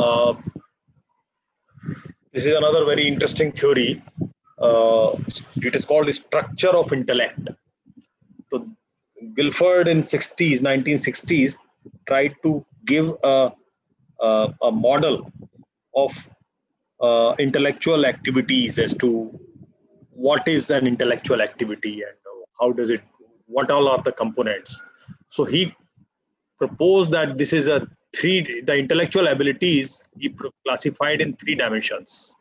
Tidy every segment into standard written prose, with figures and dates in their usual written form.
Uh, this is another very interesting theory. It is called the structure of intellect. So Guilford in 1960s tried to give a model of intellectual activities as to what is an intellectual activity and how does it, what all are the components. So he proposed that this is the intellectual abilities he classified in 3 dimensions.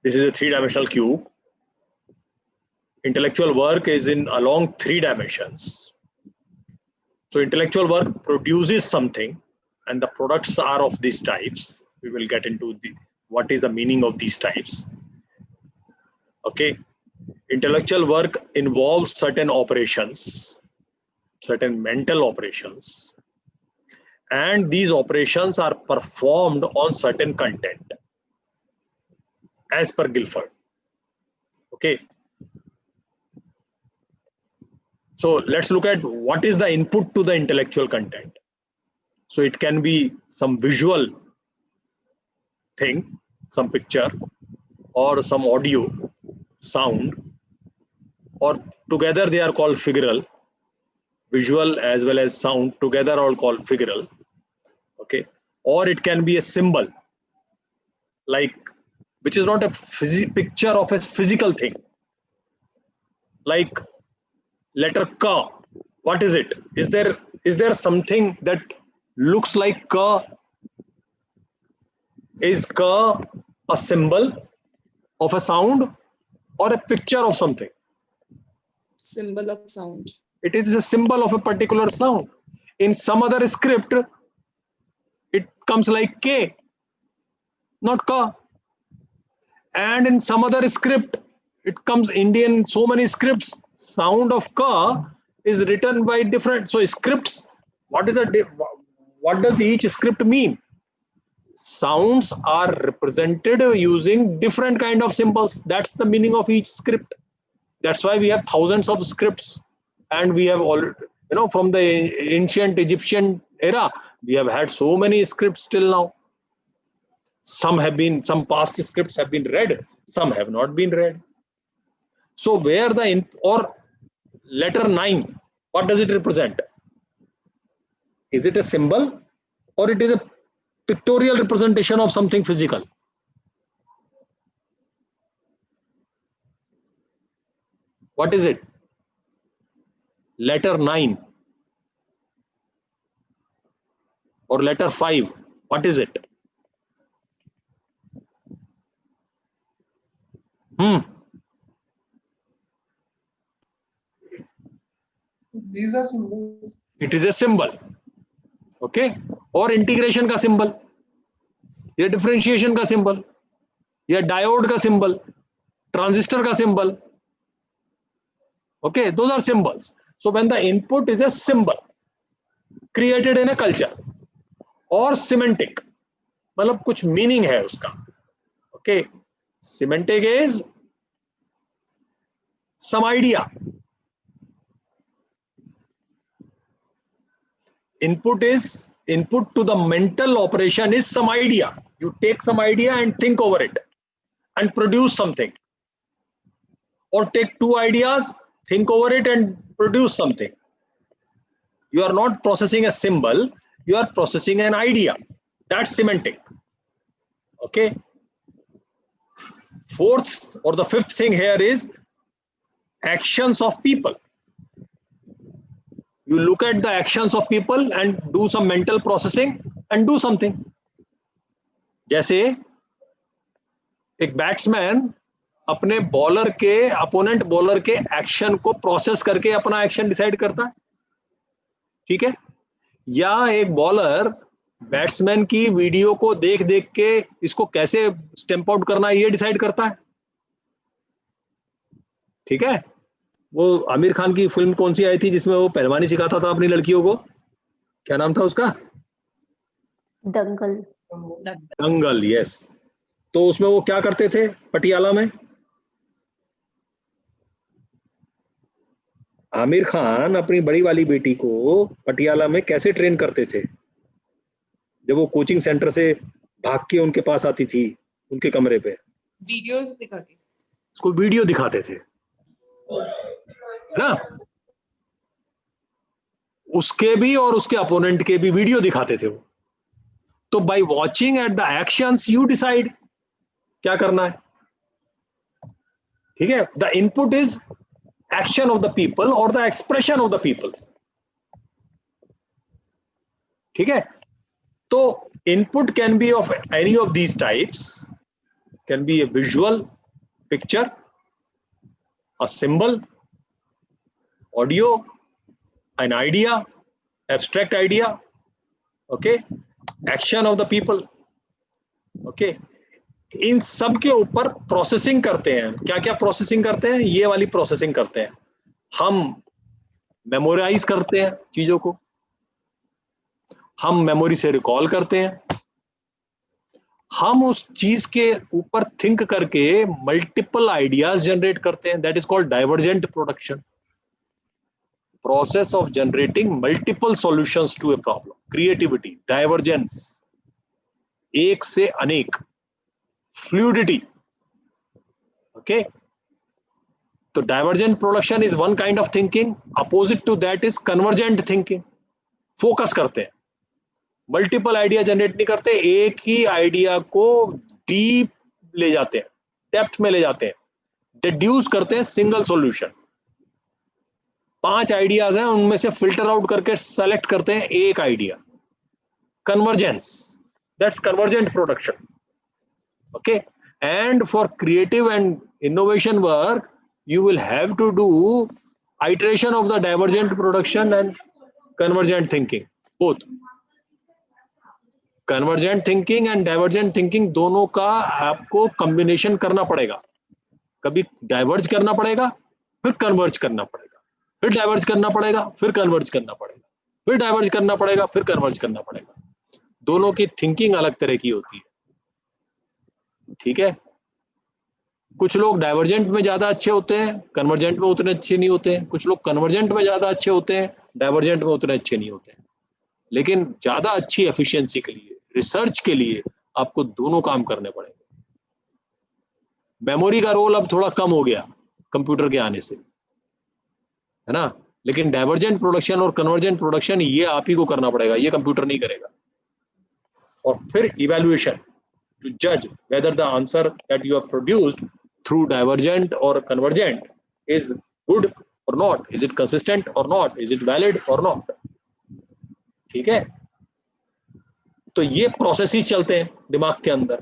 This is a 3-dimensional cube. Intellectual work is in along 3 dimensions. So intellectual work produces something, and the products are of these types. We will get into what is the meaning of these types. Okay, intellectual work involves certain operations, certain mental operations, and these operations are performed on certain content as per Guilford. Okay, so let's look at what is the input to the intellectual content. So it can be some visual thing, some picture, or some audio, sound, or together they are called figural. Visual as well as sound together are called figural. Okay, or it can be a symbol, like, which is not a picture of a physical thing, like letter K. What is it? Is there something that looks like K? Is K a symbol of a sound or a picture of something? Symbol of sound. It is a symbol of a particular sound. In some other script, it comes like K, not K. And in some other script, it comes Indian, so many scripts, sound of K is written by different. So scripts, what does each script mean? Sounds are represented using different kind of symbols. That's the meaning of each script. That's why we have thousands of scripts, and we have already, from the ancient Egyptian era, we have had so many scripts till now. Some past scripts have been read, some have not been read. So where or letter 9, what does it represent? Is it a symbol or it is a pictorial representation of something physical? What is it? Letter 9 or letter 5, what is it? These are symbols. It is a symbol. Okay, or integration का symbol, या differentiation का symbol, या diode का symbol, transistor का symbol. Okay, those are symbols. So when the input is a symbol created in a culture or semantic, मतलब कुछ meaning है उसका. Okay, semantic is some idea. Input to the mental operation is some idea. You take some idea and think over it and produce something, or take 2 ideas, think over it and produce something. You are not processing a symbol, you are processing an idea. That's semantic. Okay, fourth or the fifth thing here is actions of people. You look at the actions of people and do some mental processing and do something. जैसे एक batsman अपने bowler के, opponent bowler के action को process करके अपना action decide करता है, ठीक है? या एक बॉलर बैट्समैन की वीडियो को देख देख के इसको कैसे स्टैंप आउट करना है ये डिसाइड करता है, ठीक है? वो आमिर खान की फिल्म कौन सी आई थी जिसमें वो पहलवानी सिखाता था अपनी लड़कियों को, क्या नाम था उसका? दंगल. दंगल, यस. तो उसमें वो क्या करते थे पटियाला में? आमिर खान अपनी बड़ी वाली बेटी को पटियाला में कैसे ट्रेन करते थे? जब वो कोचिंग सेंटर से भाग के उनके पास आती थी उनके कमरे पे, वीडियोस दिखा के। उसको वीडियो दिखाते थे, है ना, उसके भी और उसके अपोनेंट के भी वीडियो दिखाते थे वो। तो by watching at the actions you decide क्या करना है, ठीक है। The input is action of the people और the expression of the people, ठीक है। तो input can be of any of these types, can be a visual picture, a symbol, audio, an idea, abstract idea, okay, action of the people, okay। इन सब के ऊपर processing करते हैं। क्या क्या प्रोसेसिंग करते हैं? ये वाली प्रोसेसिंग करते हैं। हम मेमोराइज करते हैं चीजों को, हम मेमोरी से रिकॉल करते हैं, हम उस चीज के ऊपर थिंक करके मल्टीपल आइडियाज जनरेट करते हैं। That is called divergent production, process of generating multiple solutions to a problem. Creativity, divergence, एक से अनेक, फ्लूइडिटी, ओके। तो divergent production is one kind of thinking. Opposite to that is convergent thinking. Focus करते हैं, multiple idea generate नहीं करते, एक ही idea को डीप ले जाते हैं, डेप्थ में ले जाते हैं, डिड्यूस करते हैं सिंगल सॉल्यूशन। 5 आइडियाज हैं, उनमें से फिल्टर आउट करके सेलेक्ट करते हैं एक idea. Convergence, that's convergent production, okay. And for creative and innovation work you will have to do iteration of the divergent production and convergent thinking, both convergent thinking and divergent thinking दोनों का आपको combination करना पड़ेगा। कभी diverge करना पड़ेगा, फिर converge करना पड़ेगा, फिर डाइवर्ज करना पड़ेगा, फिर कन्वर्ज करना पड़ेगा, फिर डाइवर्ज करना पड़ेगा, फिर कन्वर्ज करना पड़ेगा। दोनों की थिंकिंग अलग तरह की होती है, ठीक है। कुछ लोग डाइवर्जेंट में ज्यादा अच्छे होते हैं, कन्वर्जेंट में उतने अच्छे नहीं होते हैं। कुछ लोग कन्वर्जेंट में ज्यादा अच्छे होते हैं, डाइवर्जेंट में उतने अच्छे नहीं होते हैं। लेकिन ज्यादा अच्छी एफिशिएंसी के लिए, रिसर्च के लिए आपको दोनों काम करने पड़ेंगे। मेमोरी का रोल अब थोड़ा कम हो गया कंप्यूटर के आने से, है ना, लेकिन डाइवर्जेंट प्रोडक्शन और कन्वर्जेंट प्रोडक्शन ये आप ही को करना पड़ेगा, ये कंप्यूटर नहीं करेगा। और फिर evaluation to judge whether the answer that you have produced through divergent or convergent is good or not, is it consistent or not, is it valid or not, ठीक है। तो ये प्रोसेसेस चलते हैं दिमाग के अंदर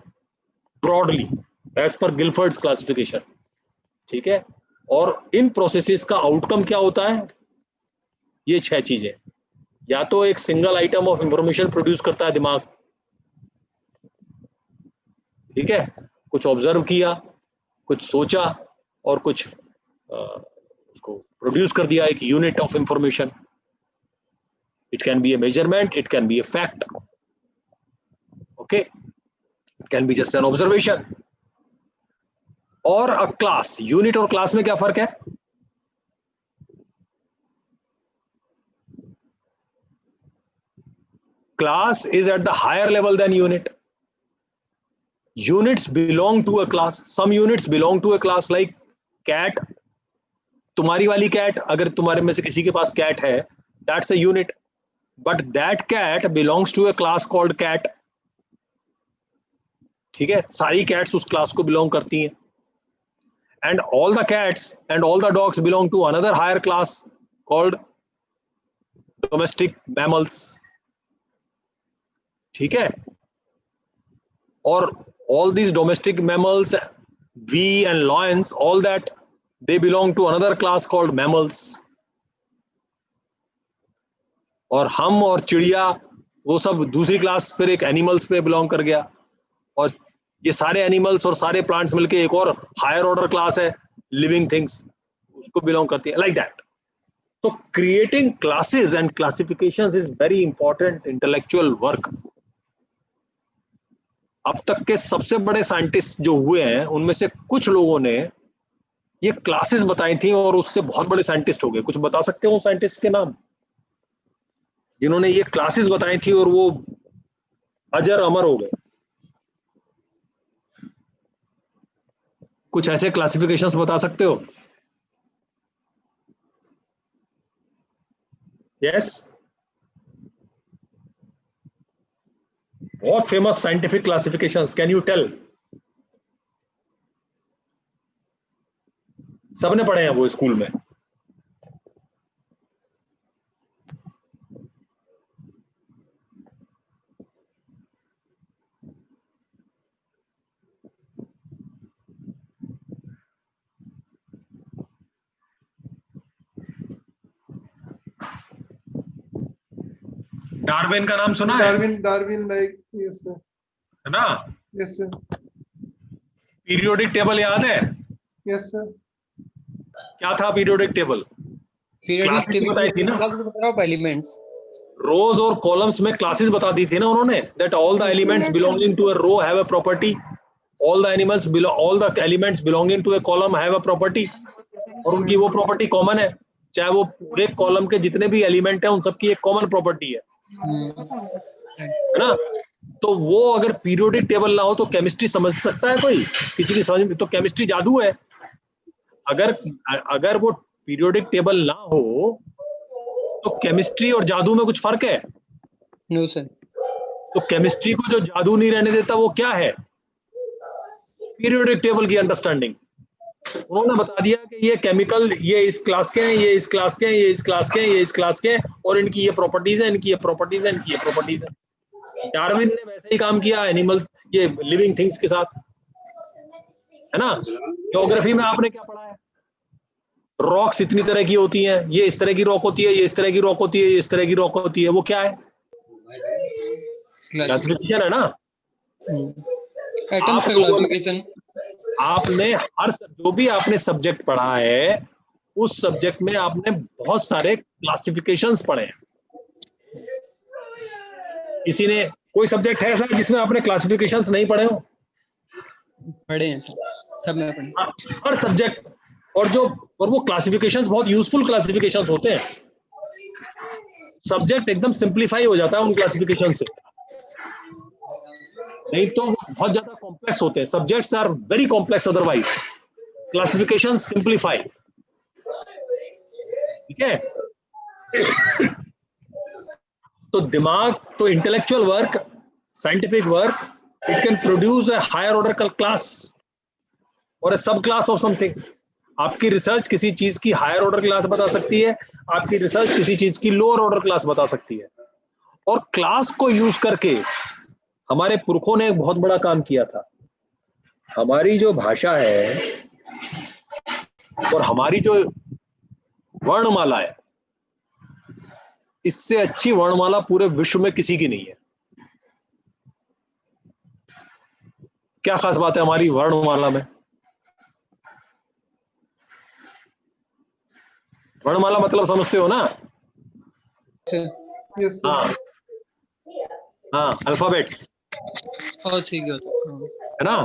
ब्रॉडली एज पर गिलफर्ड्स क्लासिफिकेशन, ठीक है। और इन प्रोसेसेस का आउटकम क्या होता है? ये 6 चीजें। या तो एक single item of information produce करता है दिमाग, ठीक है, कुछ ऑब्जर्व किया, कुछ सोचा और कुछ उसको प्रोड्यूस कर दिया, एक unit of information. It can be a measurement, it can be a fact, okay, it can be just an observation. और अ क्लास, यूनिट और क्लास में क्या फर्क है? Class is at the higher level than unit. Units belong to a class. Some units belong to a class, like cat. तुम्हारी वाली cat, अगर तुम्हारे में से किसी के पास cat है, that's a unit. But that cat belongs to a class called cat. ठीक है, सारी cats उस class को belong करती हैं. And all the cats and all the dogs belong to another higher class called domestic mammals. ठीक है, और all these domestic mammals, bee and lions, all that, they belong to another class called mammals. और हम और चिड़िया वो सब दूसरी क्लास, फिर एक एनिमल्स पे बिलोंग कर गया. और ये सारे एनिमल्स और सारे प्लांट्स मिलके एक और हायर ऑर्डर क्लास है, लिविंग थिंग्स, उसको बिलोंग करती है, लाइक दैट. तो creating classes and classifications is very important intellectual work. अब तक के सबसे बड़े साइंटिस्ट जो हुए हैं उनमें से कुछ लोगों ने ये क्लासेस बताई थी और उससे बहुत बड़े साइंटिस्ट हो गए. कुछ बता सकते हो साइंटिस्ट के नाम जिन्होंने ये क्लासेस बताई थी और वो अजर अमर हो गए। कुछ ऐसे क्लासिफिकेशंस बता सकते हो? यस, बहुत famous scientific classifications, can you tell? सबने पढ़े हैं वो स्कूल में। डार्विन का नाम सुना है? Darwin, like, yes, sir. है ना? Yes, sir. पीरियोडिक टेबल याद है? Yes, sir. क्या था पीरियोडिक टेबल? क्लासेस बताई थी ना, एलिमेंट्स, रोज और कॉलम्स में क्लासेस बता दी थी ना उन्होंने, that all the elements belonging to a row have a property, all the elements belonging to a column have a property, और उनकी वो प्रॉपर्टी कॉमन है, चाहे वो पूरे कॉलम के जितने भी एलिमेंट हैं उन सबकी एक कॉमन प्रॉपर्टी है ना? तो वो अगर पीरियोडिक टेबल ना हो तो केमिस्ट्री समझ सकता है कोई? किसी की समझ में? तो केमिस्ट्री जादू है। अगर वो पीरियोडिक टेबल ना हो तो केमिस्ट्री और जादू में कुछ फर्क है? No sir. तो केमिस्ट्री को जो जादू नहीं रहने देता वो क्या है? पीरियोडिक टेबल की अंडरस्टैंडिंग। उन्होंने बता दिया कि ये केमिकल ये इस क्लास के हैं, ये इस क्लास के हैं, ये इस क्लास के हैं, ये इस क्लास के हैं, और इनकी ये प्रॉपर्टीज है, इनकी ये प्रॉपर्टीज है, इनकी ये प्रॉपर्टीज है। डार्विन ने वैसे ही काम किया एनिमल्स, ये लिविंग थिंग्स के साथ, है ना? ज्योग्राफी में आपने क्या पढ़ा है? रॉक्स इतनी तरह की होती हैं, ये इस तरह की रॉक होती है, ये इस तरह की रॉक होती है, ये इस तरह की रॉक होती है, वो क्या है? क्लासिफिकेशन है ना? एटम्स का क्लासिफिकेशन। आपने जो भी आपने सब्जेक्ट पढ़ा है उस सब्जेक्ट में आपने बहुत सारे क्लासिफिकेशंस पढ़े हैं। किसी ने कोई सब्जेक्ट है ऐसा जिसमें आपने क्लासिफिकेशंस नहीं पढ़े हो? पढ़े हैं सर, सब में पढ़े। हर सब्जेक्ट, और वो क्लासिफिकेशंस बहुत यूजफुल क्लासिफिकेशंस होते हैं। सब्जेक्ट एकदम सिंप्लीफाई हो जाता है उन क्लासिफिकेशन से, नहीं तो बहुत ज्यादा कॉम्प्लेक्स होते हैं। Subjects are very complex otherwise, classification simplify. ठीक है? तो दिमाग, तो intellectual work, scientific work, it can produce a higher order class और a sub class of something. आपकी रिसर्च किसी चीज की हायर ऑर्डर क्लास बता सकती है, आपकी रिसर्च किसी चीज की लोअर ऑर्डर क्लास बता सकती है। और क्लास को यूज करके हमारे पुरखों ने एक बहुत बड़ा काम किया था। हमारी जो भाषा है और हमारी जो वर्णमाला है, इससे अच्छी वर्णमाला पूरे विश्व में किसी की नहीं है। क्या खास बात है हमारी वर्णमाला में? वर्णमाला मतलब समझते हो ना? Yes, sir. हाँ हाँ, अल्फाबेट्स, और ठीक है है ना?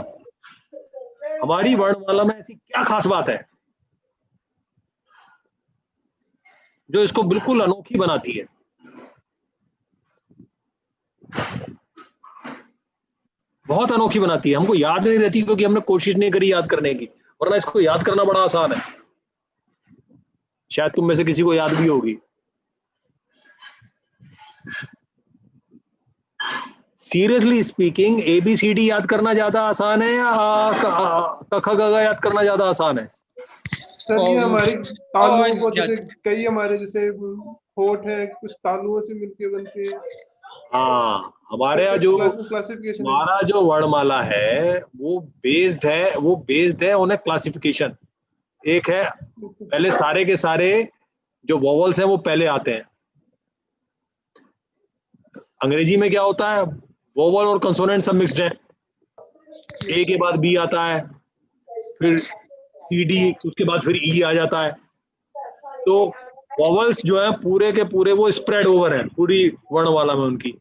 हमारी वर्णमाला में ऐसी क्या खास बात है जो इसको बिल्कुल अनोखी बनाती है? बहुत अनोखी बनाती है। हमको याद नहीं रहती क्योंकि हमने कोशिश नहीं करी याद करने की, वरना इसको याद करना बड़ा आसान है। शायद तुम में से किसी को याद भी होगी। सीरियसली स्पीकिंग, ABCD याद करना ज्यादा आसान है या क ख ग घ याद करना ज्यादा आसान है? सर ये हमारी तालुओं को, और जैसे कई हमारे जैसे होठ है, कुछ तालुओं से मिलके बनते हैं। हाँ, हमारे यहाँ जो क्लासिफिकेशन है। हमारा जो वर्णमाला है वो बेस्ड है ऑन ए क्लासिफिकेशन। एक है, पहले सारे के सारे जो वॉवल्स हैं वो पहले आते हैं। अंग्रेजी में क्या होता है? वोवल और कंसोनेंट सब मिक्स्ड है। ए के बाद बी आता है, फिर CD, उसके बाद फिर ई आ जाता है। तो वोवल्स जो है पूरे के पूरे वो स्प्रेड ओवर है पूरी वर्णमाला में उनकी।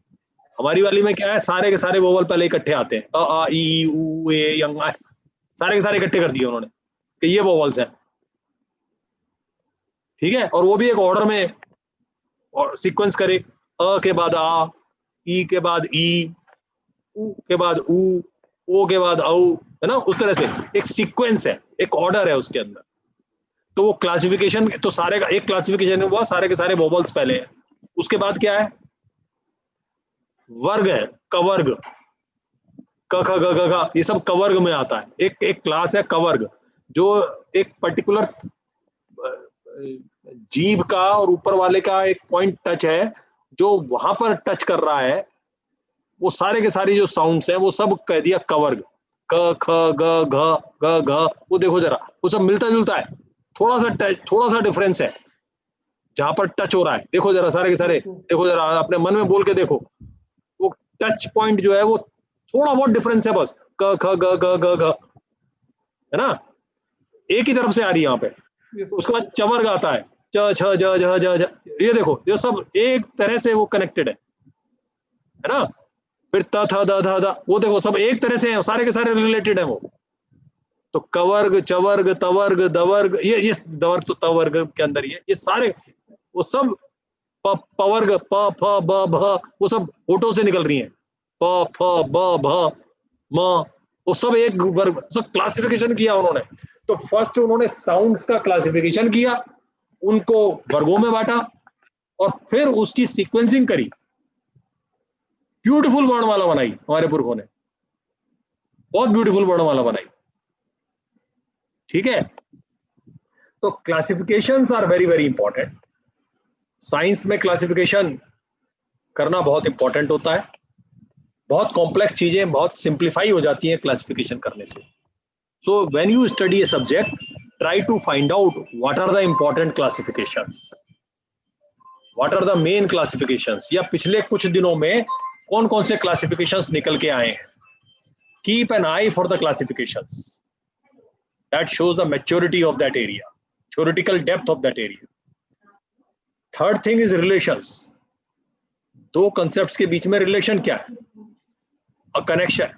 हमारी वाली में क्या है? सारे के सारे वोवल पहले इकट्ठे आते हैं, अ आ ई उ ए यंग, सारे के सारे इकट्ठे कर दिए उन्होंने कि ये वोवल्स हैं। ठीक है? और वो भी एक ऑर्डर में और सीक्वेंस करे, अ के बाद आ, ई के बाद ई, ऊ के बाद ऊ, ओ के बाद औ, है ना, उस तरह से एक सीक्वेंस है, एक ऑर्डर है उसके अंदर। तो वो क्लासिफिकेशन, तो सारे का एक क्लासिफिकेशन हुआ, सारे के सारे वोवल्स पहले हैं। उसके बाद क्या है, वर्ग है, कवर्ग, क ख ग घ घ, ये सब कवर्ग में आता है। एक एक क्लास है कवर्ग, जो एक पर्टिकुलर जीभ का और ऊपर वाले का एक पॉइंट टच है, जो वहां पर टच कर रहा है, वो सारे के सारे जो साउंड्स हैं वो सब कह दिया कवर्ग, क ख ग घ ग घ। वो देखो जरा, वो सब मिलता जुलता है, थोड़ा सा टच, थोड़ा सा डिफरेंस है जहां पर टच हो रहा है। देखो जरा सारे के सारे, देखो जरा अपने मन में बोल के देखो, वो टच पॉइंट जो है वो थोड़ा बहुत डिफरेंस है बस, क ख ग घ ग घ, है ना, एक ही तरफ से आ रही है यहाँ पे। Yes, उसके बाद चवर्ग आता है, च छ ज झ झ झ, ये देखो ये सब एक तरह से वो कनेक्टेड है ना। फिर त थ द ध द, वो देखो सब एक तरह से है, सारे के सारे रिलेटेड है वो। तो कवर्ग, चवर्ग, तवर्ग, दवर्ग, ये दवर्ग तो तवर्ग के अंदर ही है, ये सारे वो सब पवर्ग, प फ ब भ, वो सब होठों से निकल रही हैं, प फ ब भ म, वो सब एक वर्ग, सब क्लासिफिकेशन किया उन्होंने। तो फर्स्ट उन्होंने साउंड्स का क्लासिफिकेशन किया, उनको वर्गों में बांटा, और फिर उसकी सीक्वेंसिंग करी, ब्यूटीफुल वर्णमाला बनाई हमारे पुरखों ने, बहुत ब्यूटीफुल वर्णमाला बनाई। ठीक है, तो classifications are very very important. Science में क्लासिफिकेशन करना बहुत इंपॉर्टेंट होता है। बहुत कॉम्प्लेक्स चीजें बहुत सिंप्लीफाई हो जाती हैं क्लासिफिकेशन करने से। So when you study a subject, try to find out what are the important classifications, what are the main classifications, या पिछले कुछ दिनों में कौन कौन से क्लासिफिकेशंस निकल के आए हैं। Keep an eye for the classifications, that shows the maturity of that area, theoretical depth of that area. Third thing is relations. दो कंसेप्ट्स के बीच में रिलेशन क्या है? A connection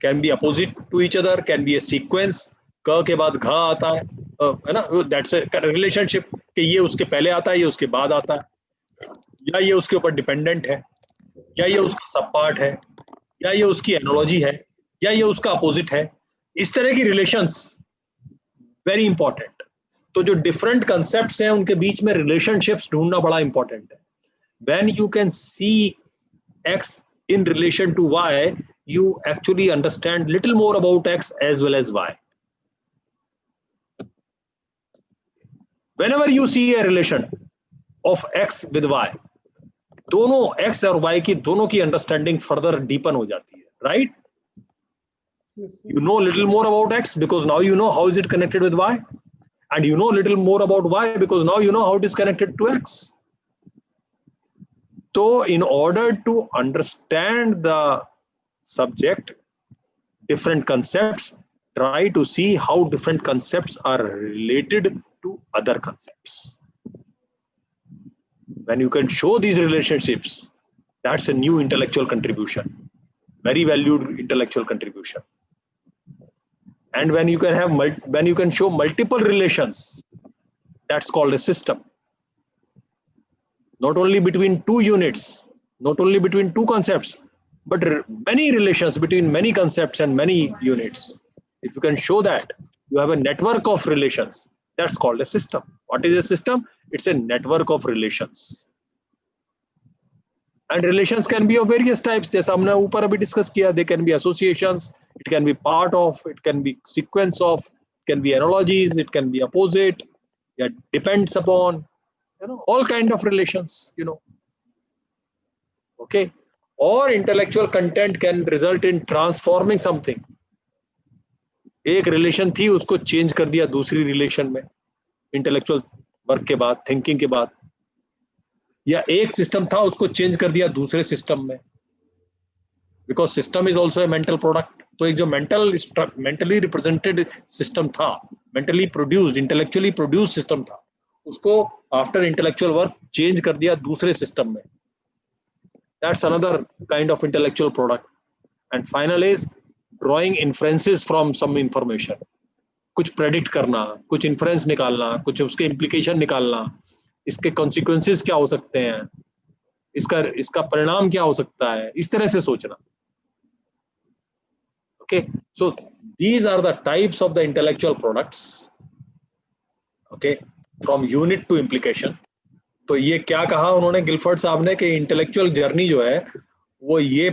can be opposite to each other, can be a sequence, क के बाद घ आता है ना, दैट्स ए रिलेशनशिप, कि ये उसके पहले आता है, ये उसके बाद आता है, या ये उसके ऊपर डिपेंडेंट है, या ये उसका सब पार्ट है, या ये उसकी एनोलॉजी है, या ये उसका अपोजिट है। इस तरह की रिलेशंस वेरी इंपॉर्टेंट। तो जो डिफरेंट कंसेप्ट्स हैं उनके बीच में रिलेशनशिप्स ढूंढना बड़ा इंपॉर्टेंट है। When you can see x in relation to y, you actually understand little more about x as well as y. Whenever you see a relation of x with y, दोनों x और y की दोनों की understanding further deepen हो जाती है, right? yes, You know little more about x because now you know how is it connected with y, and you know little more about y because now you know how it is connected to x. So in order to understand the subject, different concepts, try to see how different concepts are related to other concepts. When you can show these relationships, that's a new intellectual contribution, very valued intellectual contribution. And when you can have when you can show multiple relations, that's called a system. Not only between two units, not only between two concepts, but many relations between many concepts and many units. If you can show that, you have a network of relations. That's called a system. What is a system? It's a network of relations. And relations can be of various types. जैसा हमने ऊपर अभी discuss किया, they can be associations, it can be part of, it can be sequence of, it can be analogies, it can be opposite, it depends upon, all kind of relations, Okay. Or intellectual content can result in transforming something. एक relation थी, उसको change कर दिया दूसरी relation में, intellectual work के बाद, thinking के बाद, या एक सिस्टम था, उसको चेंज कर दिया दूसरे सिस्टम में, because system is also a mental product. तो एक जो मेंटली रिप्रेजेंटेड सिस्टम था, mentally produced, intellectually produced system था, उसको आफ्टर इंटेलेक्चुअल वर्क चेंज कर दिया दूसरे सिस्टम में. That's another kind of intellectual product. And final is drawing inferences from some information. कुछ प्रेडिक्ट करना, कुछ इन्फ्रेंस निकालना, कुछ उसके इम्प्लीकेशन निकालना, इसके कॉन्सिक्वेंसेस क्या हो सकते हैं, इसका परिणाम क्या हो सकता है, इस तरह से सोचना. Okay, so these are the types of the intellectual products. Okay, from unit to implication. तो ये क्या कहा उन्होंने गिलफोर्ड साहब ने कि इंटेलेक्चुअल जर्नी जो है वो ये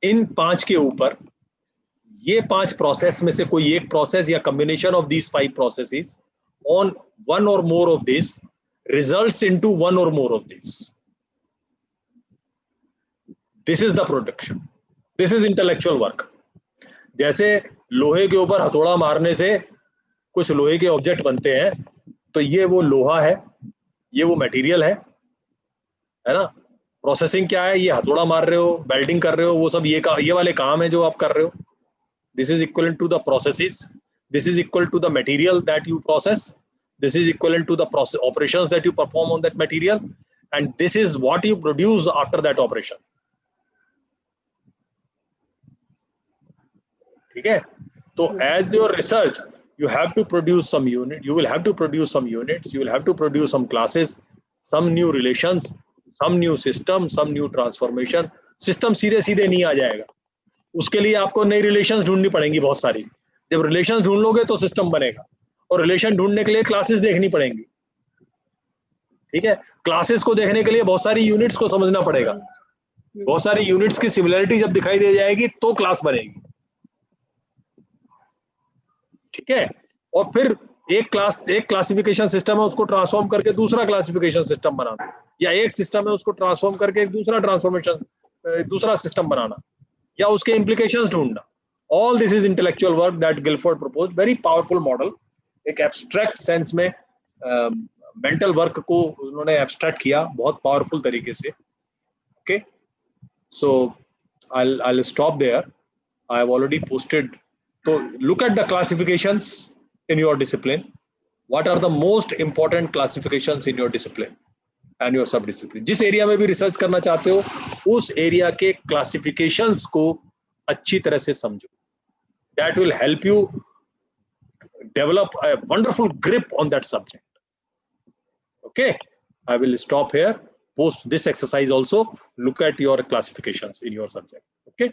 इन पांच के ऊपर, ये 5 प्रोसेस में से कोई एक प्रोसेस या combination of these 5 processes on one or more of this results into one or more of this. This is the production. This is intellectual work. जैसे लोहे के ऊपर हथौड़ा मारने से कुछ लोहे के ऑब्जेक्ट बनते हैं, तो ये वो लोहा है, ये वो मटेरियल है ना. प्रोसेसिंग क्या है, ये हथौड़ा मार रहे हो, वेल्डिंग कर रहे हो, वो सब ये वाले काम है जो आप कर रहे हो. This is equivalent to the processes. This is equal to the material that you process. This is equivalent to the process operations that you perform on that material, and this is what you produce after that operation. ठीक है. तो as your research, you have to produce some unit. You will have to produce some units. You will have to produce some classes, some new relations, some new system, some new transformation. System सीधे नहीं आ जाएगा. उसके लिए आपको नई relations ढूंढनी पड़ेंगी बहुत सारी. जब रिलेशंस ढूंढ लोगे तो सिस्टम बनेगा, और रिलेशन ढूंढने के लिए क्लासेस देखनी पड़ेंगी. ठीक है. क्लासेस को देखने के लिए बहुत सारी यूनिट्स को समझना पड़ेगा. बहुत सारी यूनिट्स की सिमिलरिटी जब दिखाई दे जाएगी तो क्लास बनेगी. ठीक है. और फिर एक क्लासिफिकेशन सिस्टम है, उसको ट्रांसफॉर्म करके दूसरा क्लासिफिकेशन सिस्टम बनाना, या एक सिस्टम है उसको ट्रांसफॉर्म करके एक दूसरा सिस्टम बनाना, या उसके implications ढूंढना. All this is intellectual work that Guilford proposed. Very powerful model. एक abstract sense में mental work को उन्होंने abstract किया बहुत powerful तरीके से. Okay, so I'll stop there. I have already posted. So look at the classifications in your discipline. What are the most important classifications in your discipline and your sub discipline? जिस area में भी research करना चाहते हो, उस area के classifications को अच्छी तरह से समझो. That will help you develop a wonderful grip on that subject. Okay, I will stop here. Post this exercise also. Look at your classifications in your subject. Okay.